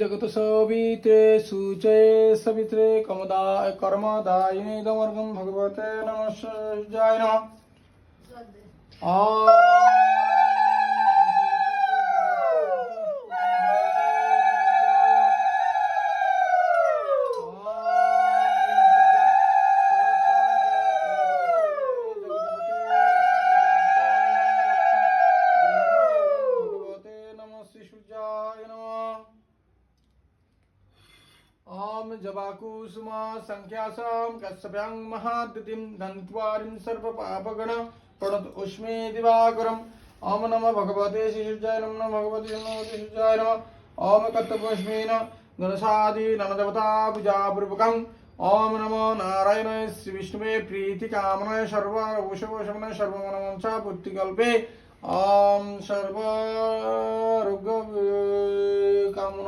जगत सवित्रे सूचे सवित्रे कर्मदायिने दमर्गं भगवते नमः शिवाय नमः। जबाकुसुमा संख्यासां कश्यप्यां महाद्युतिं धन्त्वारिं सर्वपापगण प्रणत उष्मे दिवाकरम्। ओम नमः भगवते शिवाय नमः भगवते शिवाय नमः। ओम कत्तपुष्मेन गणसादि ननदेवता पूजापूर्वकम्। ओम नमो नारायणाय श्री विष्णुवे प्रीतिकामनाय सर्ववशवशमनाय सर्वमनोवांछा पूर्तिकल्पे। ओम सर्वरोगकामना